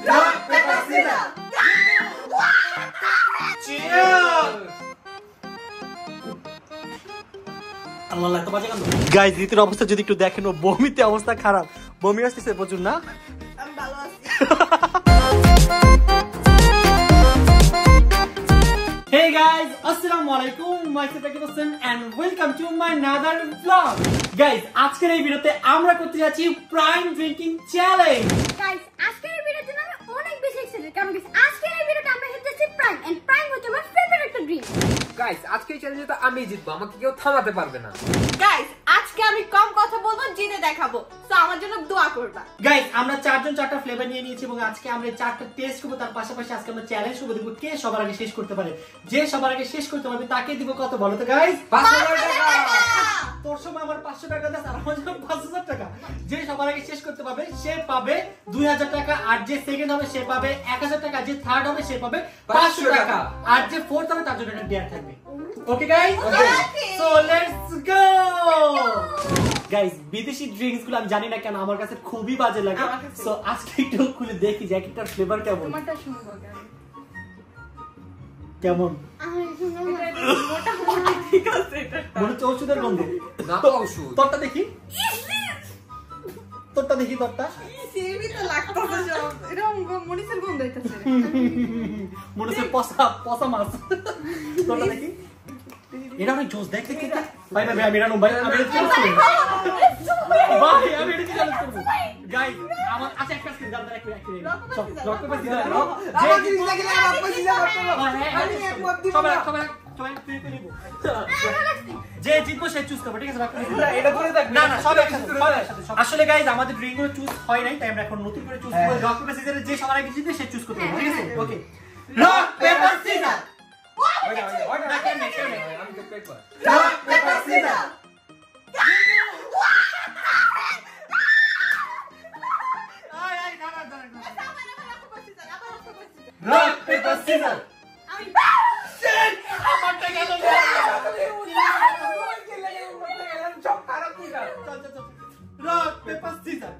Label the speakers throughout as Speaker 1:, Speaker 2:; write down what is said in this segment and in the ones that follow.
Speaker 1: Rock, paper, scissors. Cheers. আল্লাহ এত বাজে কান্দ। Guys ঋতুর অবস্থা যদি একটু দেখেন, ও বমিতে অবস্থা খারাপ, বমি আসতেছে প্রচুর না।
Speaker 2: আমি ভালো আছি।
Speaker 1: Hey guys, Assalamualaikum, myself Akib Hossain and welcome to my another vlog. Guys, আজকের এই ভিডিওতে আমরা করতে যাচ্ছি প্রাইম ড্রিঙ্কিং চ্যালেঞ্জ।
Speaker 2: গাইস, আজকের এই ভিডিওতে আমি অনেক বেশি এক্সাইটেড কারণ আজকের এই ভিডিওতে আমরা খেলতেছি প্রাইম এন্ড প্রাইম হচ্ছে আমার ফেভারিট একটা ড্রিঙ্ক।
Speaker 3: গাইস, আজকে এই চ্যালেঞ্জে তো আমি জিতবো, আমাকে কেউ থামাতে পারবে না।
Speaker 2: গাইস, আজকে আমি কম কথা বলবো, জিতে দেখাবো। সো আমার জন্য দোয়া করবা।
Speaker 1: গাইস, আমরা চারজন চারটা ফ্লেভার নিয়ে নিয়েছি এবং আজকে আমরা চারটা টেস্ট করব, তার পাশাপাশি আজকে আমরা চ্যালেঞ্জ করব, দেখব কে সবার আগে শেষ করতে পারে। যে সবার আগে শেষ করতে পারবে তাকে দিব কত বলো তো গাইস?
Speaker 3: 500 টাকা।
Speaker 1: তোর সময় আমার 500 টাকা দাস আর আমার জন্য 5000 টাকা। যে সবার আগে শেষ করতে পারবে সে পাবে 2000 টাকা, আর যে সেকেন্ড হবে সে পাবে 1000 টাকা, যে থার্ড হবে সে পাবে 500 টাকা, আর যে ফোর্থ হবে তার জন্য একটা ডেয়ার থাকবে। Okay guys? So let's go. Guys, বিদেশি ড্রিঙ্কস গুলো আমি জানি না কেন আমার কাছে খুবই বাজে লাগে। সো আজকে একটু খুলে দেখি যে একটা ফ্লেভার কেমন।
Speaker 2: তোমারটা শুনবো
Speaker 1: কেমন?
Speaker 2: মোটা ঠিক আছে এটা।
Speaker 1: মনে হচ্ছে ওষুধের গন্ধ।
Speaker 3: না তো ওষুধ।
Speaker 1: তোরটা দেখি, তোরটা দেখি, তোরটা
Speaker 2: সিবি তো লাগতেছে সব। এরকম মরিচের গন্ধ হইতাছে।
Speaker 1: মনে হচ্ছে পচা মাছ। তোরটা দেখি, এটা অনেক জোস। দেখ দেখ দেখ। ভাই ভাই আমি রানু ভাই, আমি এটা চ্যালেঞ্জ করব ভাই, আমি এটা চ্যালেঞ্জ করব গাইস। আমার আছে একটা স্কিল দাও, এক মিনিট লক করে দিও। যে জিনিস লাগে না আপনি সিধা করতে হবে। আমি এক মত দিব না। সবাই তুই নিব। যে জিতবো সে চুজ করবে, ঠিক আছে?
Speaker 3: এটা করে দেখ।
Speaker 1: না না, সব একসাথে। আসলে গাইস আমাদের ড্রিঙ্ক গুলো চুজ হয় নাই, তাই আমরা এখন নতুন করে চুজ করব। লক পেপার সিজারে যে সবার আগে জিতবে সে চুজ করতে হবে, ঠিক আছে? ওকে, লক পেপার সিজার।
Speaker 3: ওইটা কেন আমি তো paper.
Speaker 1: Rock, paper, scissors. Rock, paper, scissors. Shit! আমারটা গেল না।
Speaker 3: সব খারাপ কি না?
Speaker 1: Rock, paper, scissors.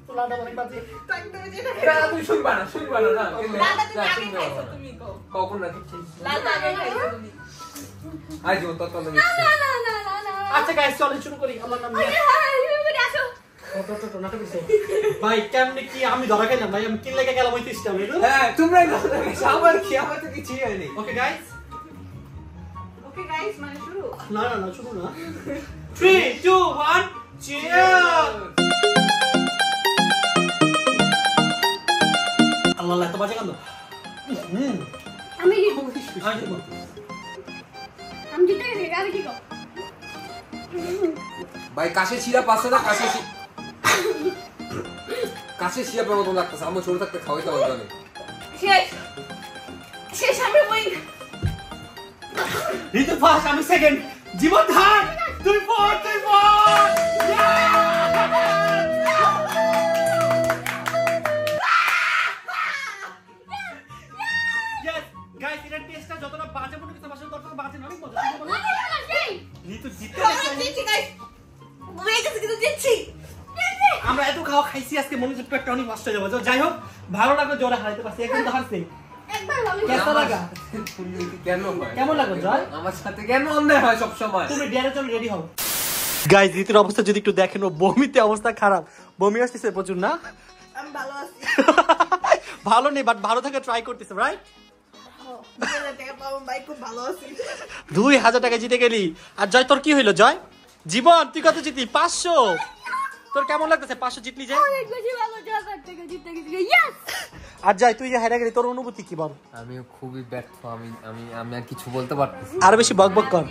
Speaker 1: তোলাটা অনেক বাজে।
Speaker 3: এটা তুই শুনবা না না।
Speaker 2: লালটা তুমি আগে খাইছো, তুমি কও।
Speaker 3: কখন না ঠিক।
Speaker 2: লালটা আগে খাইছো তুমি।
Speaker 3: আজ ও তো তো
Speaker 2: না।
Speaker 1: আচ্ছা গাইস, চলো শুরু করি। আল্লাহর নাম নিয়ে
Speaker 2: আসো।
Speaker 1: তো নাটক করছো ভাই। কেমনে কি আমি ধরা খেলাম ভাই? আমি কিন লেগে গেলাম ওই সিস্টেম।
Speaker 3: হ্যাঁ, তোমরাই না। আমার তো কিছু হয়নি।
Speaker 1: ওকে গাইস,
Speaker 2: ওকে গাইস, মানে শুরু।
Speaker 1: না না না, শুরু না। 3 2 1 চিয়ার। আল্লাহ এত বাজে কান্দ।
Speaker 2: আমি
Speaker 1: আমি
Speaker 2: জিতে গেছি, আমি কি কও?
Speaker 3: ভাই কাছে সিরাপ আছে না? কাছে সিরাপের মতো লাগতেছে। আমার ছোট থাকতে খাওয়াইতে হবে জানি।
Speaker 2: শেষ আমি ওই
Speaker 1: ঋতু ফার্স্ট, আমি সেকেন্ড। জীবন থার্ড, তুই ফোর্থ, তুই ফোর্থ। ইয়েস গাইস, এটা টেস্টটা যতটা বাজে মনে হচ্ছে, আসলে ততটা বাজে না, অনেক মজা। ঋতু জিততে
Speaker 2: জিতছি গাইস। ওই কিছু জিতছি।
Speaker 1: আমরা এত খাওয়া খাইছি আজকে, মনে হচ্ছে পেটটা অনেক নষ্ট হয়ে যাবে। যাই হোক, ভালো লাগলো জোরে হারাইতে পারছি। একদম তো হারছি।
Speaker 2: একবার ভালো
Speaker 1: কেমন লাগা?
Speaker 3: কেন হয়?
Speaker 1: কেমন লাগলো জয়?
Speaker 3: আমার সাথে কেন অন্যায় হয় সব সময়?
Speaker 1: তুমি ডিয়ারের জন্য রেডি হও। গাইস, ঋতুর অবস্থা যদি একটু দেখেন, ও বমিতে অবস্থা খারাপ, বমি আসতেছে প্রচুর না।
Speaker 2: আমি ভালো আছি।
Speaker 1: ভালো নেই, বাট ভালো থাকা ট্রাই করতেছে, রাইট?
Speaker 2: 2000 টাকা পাবো ভাই, খুব ভালো আছি।
Speaker 1: 2000 টাকা জিতে গেলি। আর জয়, তোর কি হইলো জয়? জীবন তুই কত জিতলি? 500। তোর কেমন লাগতেছে 500 জিতলি যে?
Speaker 2: অনেক বেশি ভালো, 2000 টাকা জিতে গেছি। ইয়েস।
Speaker 1: আর জয়, তুই যে হেরে গেলি, তোর অনুভূতি কি বল?
Speaker 3: আমি খুবই ব্যর্থ। আমি আর কিছু বলতে পারতেছি না।
Speaker 1: আর বেশি বকবক কর।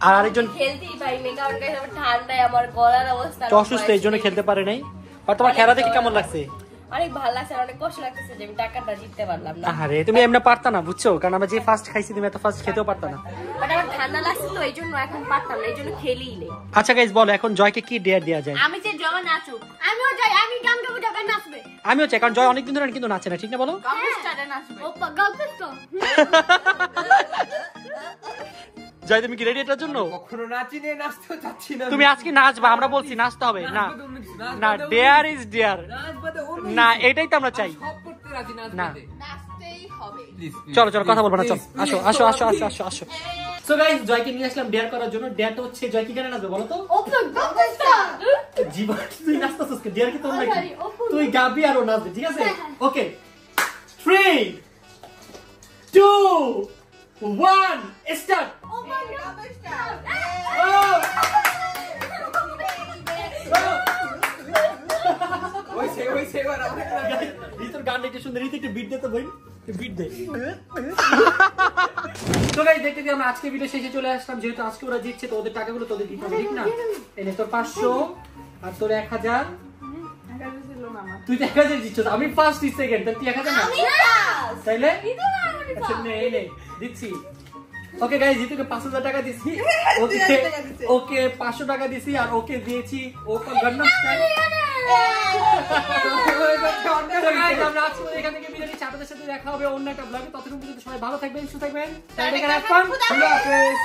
Speaker 1: আর আরেকজন
Speaker 4: খেলতেই পারিনি কারণ গাইস আমার ঠান্ডায় আমার গলার অবস্থা
Speaker 1: অসুস্থ, এই জন্য খেলতে পারে নাই। আর তোমার খেলা দেখে কেমন লাগছে?
Speaker 4: অনেক ভালো লাগছে, অনেক কষ্ট লাগতেছে যে আমি টাকাটা জিততে পারলাম না।
Speaker 1: আরে তুমি এমনি পারতা না, বুঝছো? কারণ আমরা যে ফার্স্ট খাইছি, তুমি এত ফার্স্ট খেতেও পারতা না।
Speaker 4: বাট আমার ঠান্ডা লাগছে তো এই জন্য এখন পারতাম না, এই জন্য খেলিই নেই।
Speaker 1: আচ্ছা গাইস, বলো এখন জয়কে কি ডেয়ার দেয়া যায়?
Speaker 4: আমি যে জমা নাচুক।
Speaker 2: আমিও যাই, আমি গান গাবো, জয় নাচবে।
Speaker 1: আমিও চাই, কারণ জয় অনেকদিন ধরে কিন্তু নাচে না, ঠিক না বলো?
Speaker 4: কম্পিস্টারে নাচবে।
Speaker 2: ওপা গার্লফ্রেন্ড তো
Speaker 1: জয় তুমি কি রেডি এটার জন্য?
Speaker 3: কখনো নাচি নিয়ে নাচতেও চাচ্ছি না।
Speaker 1: তুমি আজকে নাচবা, আমরা বলছি নাচতে হবে না। না, ডেয়ার ইজ ডেয়ার। না, এটাই তো আমরা চাই।
Speaker 3: সব করতে রাজি, নাচ
Speaker 1: না।
Speaker 3: বাদে। Please, please,
Speaker 1: চলো চলো কথা বলবো না,
Speaker 3: please,
Speaker 1: চলো
Speaker 3: please,
Speaker 1: আসো আসো আসো
Speaker 3: please.
Speaker 1: আসো আসো আসো। সো গাইস, জয়কে নিয়ে আসলাম ডেয়ার করার জন্য। ডেয়ারটা হচ্ছে জয় কি গানে নাচবে বলো তো?
Speaker 2: ওপেন বাবুস্টার
Speaker 1: জীবন তুই নাচতেছিস কে? ডেয়ার কি তোর নাকি?
Speaker 2: sorry, open.
Speaker 1: তুই গাবি আর ও নাচবে, ঠিক আছে?
Speaker 2: হ্যাঁ, হ্যাঁ।
Speaker 1: ওকে 3 2 1 স্টার্ট।
Speaker 2: ওপেন বাবুস্টার
Speaker 3: ওইসে, ওইসে, এবার আমাকে লাগে।
Speaker 1: রিতর গানটা একটু সুন্দর, রিত একটু বিট দে তো ভাই, বিট দে। তো গাইস, দেখতে দিয়ে আমরা আজকে ভিডিও শেষে চলে আসলাম। যেহেতু আজকে ওরা জিতছে তো ওদের টাকাগুলো তোদের দিতে হবে, ঠিক না? এনে তোর 500 আর তোর 1000। তুই তো 1000 জিতছিস, আমি ফার্স্ট তুই সেকেন্ড, তাহলে তুই 1000 না
Speaker 2: আমি পাস
Speaker 1: তাইলে?
Speaker 2: দিদু না আমি
Speaker 1: আচ্ছা
Speaker 2: পাস
Speaker 1: নে এই নে দিচ্ছি। ওকে গাইস, জিতুকে 5000 টাকা দিছি, ওকে ওকে 500 টাকা দিছি আর ওকে দিয়েছি ওপেন গন্ডম স্টাইল। তো গাইস, আমরা আজকে এখান থেকে বিদায় নিচ্ছি। আপনাদের সাথে দেখা হবে অন্য একটা ব্লগে। ততক্ষণ পর্যন্ত সবাই ভালো থাকবেন, সুস্থ থাকবেন। টাটা,
Speaker 2: টাটা,
Speaker 1: খুদা হাফেজ।